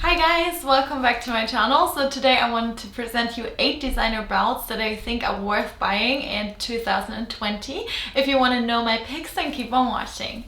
Hi guys, welcome back to my channel. So today I wanted to present you 8 designer belts that I think are worth buying in 2020. If you want to know my picks, then keep on watching.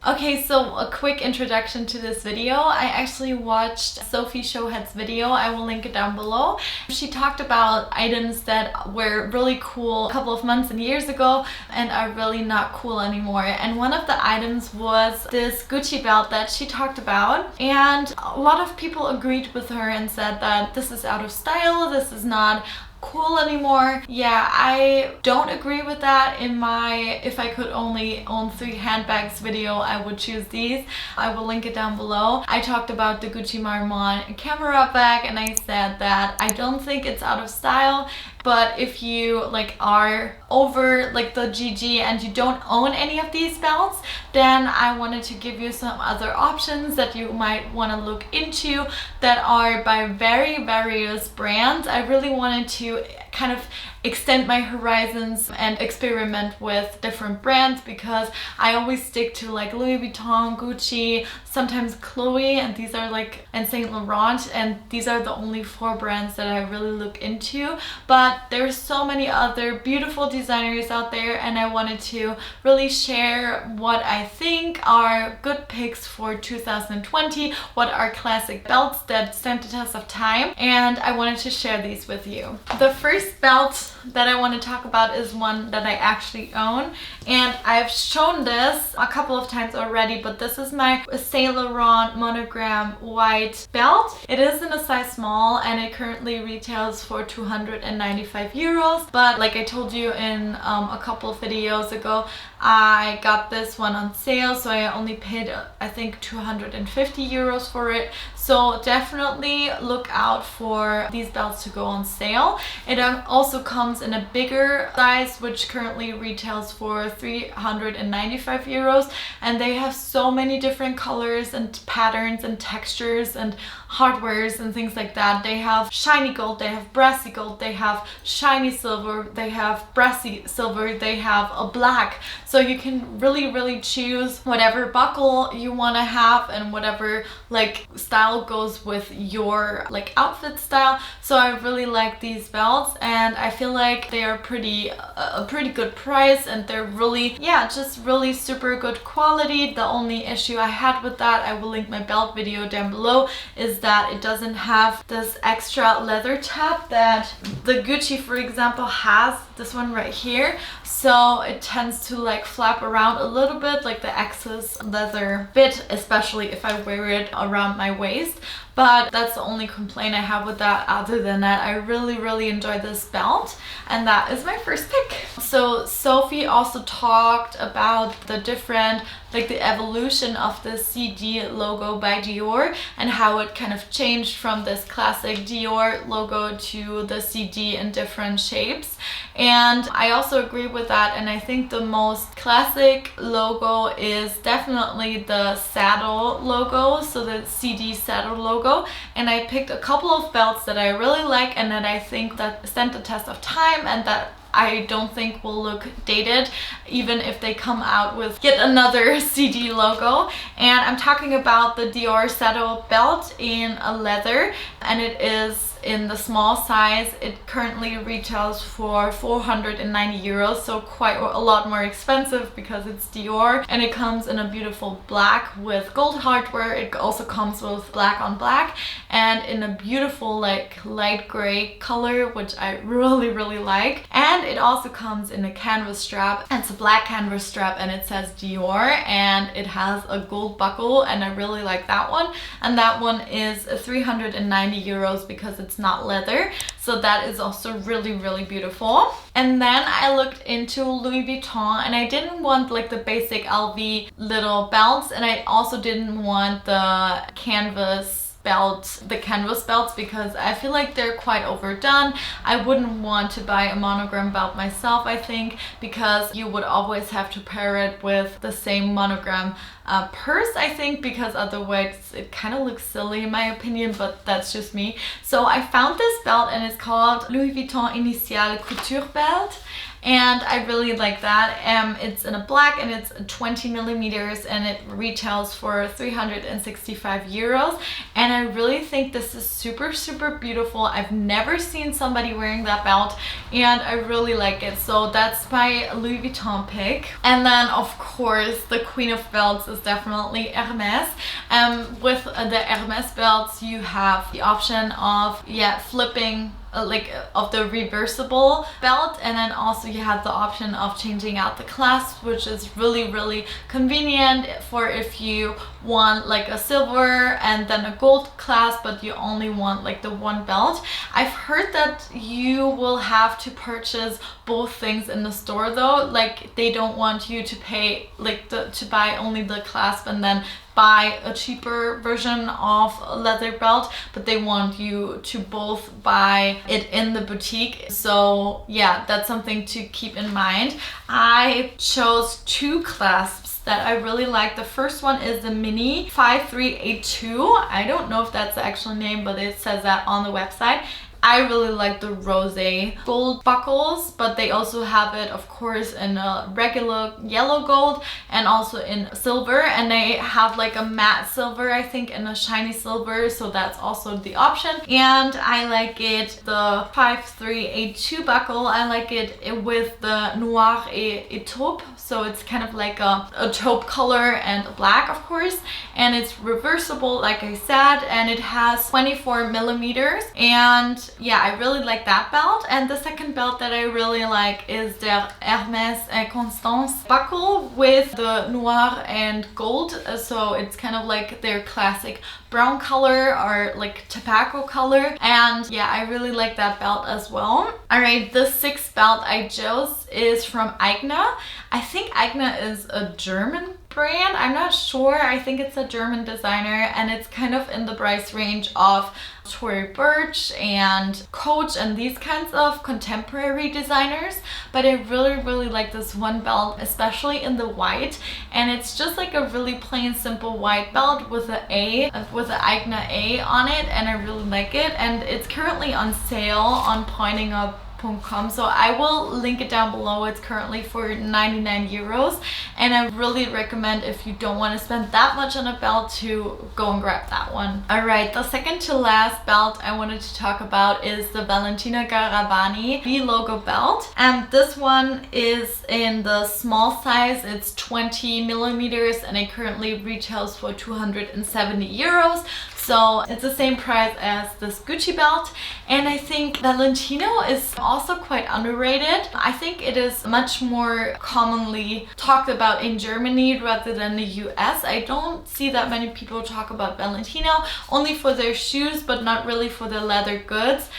Okay, so a quick introduction to this video. I actually watched Sophie Showhead's video. I will link it down below. She talked about items that were really cool a couple of months and years ago and are really not cool anymore. And one of the items was this Gucci belt that she talked about. And a lot of people agreed with her and said that this is out of style, this is not cool anymore. Yeah, I don't agree with that. In my if I could only own 3 handbags video, I would choose these. I will link it down below. I talked about the Gucci Marmont camera bag and I said that I don't think it's out of style, but if you are over the GG and you don't own any of these belts, then I wanted to give you some other options that you might want to look into that are by various brands. I really wanted to kind of extend my horizons and experiment with different brands because I always stick to Louis Vuitton, Gucci, sometimes Chloe, and these are and Saint Laurent, and these are the only 4 brands that I really look into. But there's so many other beautiful designers out there, and I wanted to really share what I think are good picks for 2020, what are classic belts that stand the test of time, and I wanted to share these with you. The first belt that I want to talk about is one that I actually own, and I've shown this a couple of times already, but this is my Saint Laurent Monogram white belt. It is in a size small and it currently retails for 295 euros, but like I told you in a couple of videos ago, I got this one on sale, so I only paid I think 250 euros for it. So definitely look out for these belts to go on sale. It also comes in a bigger size, which currently retails for 395 euros, and they have so many different colors and patterns and textures and hardwares and things like that. They have shiny gold, they have brassy gold, they have shiny silver, they have brassy silver, they have a black. So you can really choose whatever buckle you want to have and whatever style goes with your outfit style. So I really like these belts, and I feel like they are a pretty good price, and they're really, yeah, just really super good quality. The only issue I had with that, I will link my belt video down below, is that it doesn't have this extra leather tab that the Gucci, for example, has. This one right here. So it tends to flap around a little bit, the excess leather bit, especially if I wear it around my waist. But that's the only complaint I have with that. Other than that, I really enjoy this belt, and that is my first pick. So Sophie also talked about the different, the evolution of the CD logo by Dior and how it kind of changed from this classic Dior logo to the CD in different shapes. And I also agree with that, and I think the most classic logo is definitely the Saddle logo, so the CD Saddle logo. And I picked a couple of belts that I really like and that I think that stand the test of time and that I don't think will look dated even if they come out with yet another CD logo. And I'm talking about the Dior Saddle belt in a leather, and it is in the small size. It currently retails for 490 euros, so quite a lot more expensive because it's Dior, and it comes in a beautiful black with gold hardware. It also comes with black on black and in a beautiful light gray color, which I really like. And it also comes in a canvas strap. It's a black canvas strap and it says Dior, and it has a gold buckle, and I really like that one. And that one is 390 euros because it's not leather, so that is also really beautiful. And then I looked into Louis Vuitton, and I didn't want the basic LV little belts, and I also didn't want the canvas belts because I feel like they're quite overdone. I wouldn't want to buy a monogram belt myself, I think, because you would always have to pair it with the same monogram purse, I think, because otherwise it kind of looks silly in my opinion, but that's just me. So I found this belt, and it's called Louis Vuitton Initial Couture belt. and I really like that. It's in a black and it's 20 millimeters and it retails for 365 euros, and I really think this is super, super beautiful. I've never seen somebody wearing that belt and I really like it. So that's my Louis Vuitton pick. And then of course the queen of belts is definitely Hermès. With the Hermès belts you have the option of flipping of the reversible belt, and then also you have the option of changing out the clasp, which is really, really convenient for if you want like a silver and then a gold clasp but you only want like the one belt. I've heard that you will have to purchase both things in the store though, like they don't want you to pay to buy only the clasp and then buy a cheaper version of a leather belt, but they want you to both buy it in the boutique. So yeah, that's something to keep in mind. I chose two clasps that I really like. The first one is the Mini 5382. I don't know if that's the actual name, but it says that on the website. I really like the rose gold buckles, but they also have it of course in a regular yellow gold and also in silver, and they have like a matte silver I think and a shiny silver, so that's also the option. And I like it, the 5382 buckle, I like it with the noir et taupe, so it's kind of like a taupe color and black of course, and it's reversible like I said, and it has 24 millimeters, and yeah, I really like that belt. And the second belt that I really like is the Hermès Constance buckle with the noir and gold, so it's kind of like their classic brown color or like tobacco color, and yeah, I really like that belt as well. Alright, the sixth belt I chose is from Aigner. I think Aigner is a German brand, I'm not sure. I think it's a German designer, and it's kind of in the price range of Tory Burch and Coach and these kinds of contemporary designers, but I really, really like this one belt, especially in the white, and it's just like a really plain simple white belt with the Aigner A on it, and I really like it, and it's currently on sale on pointingup.com, so I will link it down below. It's currently for 99 euros, and I really recommend, if you don't want to spend that much on a belt, to go and grab that one. Alright, the second to last belt I wanted to talk about is the Valentino Garavani V logo belt, and this one is in the small size. It's 20 millimeters and it currently retails for 270 euros. So it's the same price as this Gucci belt, and I think Valentino is also quite underrated. I think it is much more commonly talked about in Germany rather than the US. I don't see that many people talk about Valentino, only for their shoes but not really for their leather goods.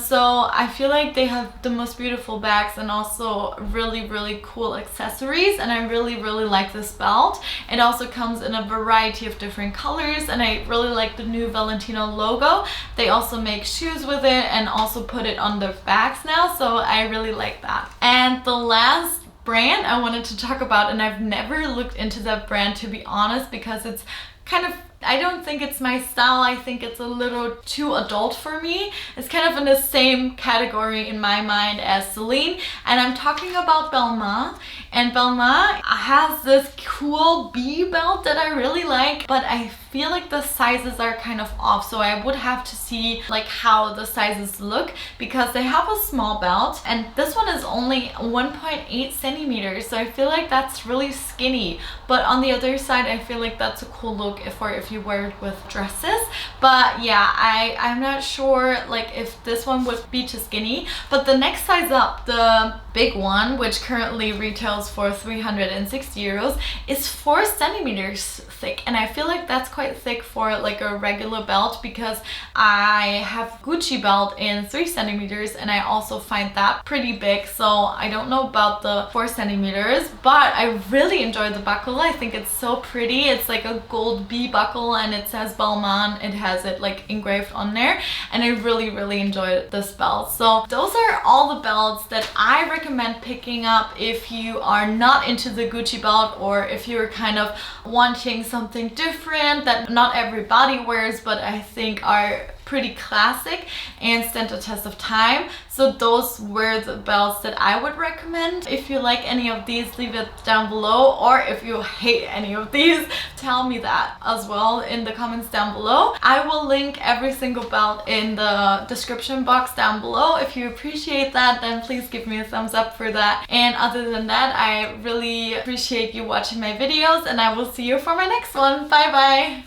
So I feel like they have the most beautiful bags and also really, really cool accessories, and I really, really like this belt. It also comes in a variety of different colors, and I really like the new Valentino logo. They also make shoes with it and also put it on their bags now, so I really like that. And the last brand I wanted to talk about, and I've never looked into that brand to be honest, because it's kind of, I don't think it's my style. I think it's a little too adult for me. It's kind of in the same category in my mind as Celine, and I'm talking about Balmain. And Balmain has this cool B belt that I really like, but I feel like the sizes are kind of off, so I would have to see like how the sizes look, because they have a small belt and this one is only 1.8 centimeters, so I feel like that's really skinny. But on the other side, I feel like that's a cool look if you wear it with dresses. But yeah, I'm not sure like if this one would be too skinny. But the next size up, the big one, which currently retails for 360 euros, is 4 centimeters thick, and I feel like that's quite thick for like a regular belt, because I have Gucci belt in 3 centimeters and I also find that pretty big. So I don't know about the 4 centimeters, but I really enjoy the buckle. I think it's so pretty. It's like a gold B buckle and it says Balmain. It has it like engraved on there, and I really, really enjoy this belt. So those are all the belts that I recommend picking up if you are not into the Gucci belt, or if you're kind of wanting something different that not everybody wears but I think are pretty classic and stand the test of time. So those were the belts that I would recommend. If you like any of these, leave it down below, or if you hate any of these, tell me that as well in the comments down below. I will link every single belt in the description box down below. If you appreciate that, then please give me a thumbs up for that. And other than that, I really appreciate you watching my videos, and I will see you for my next one. Bye bye!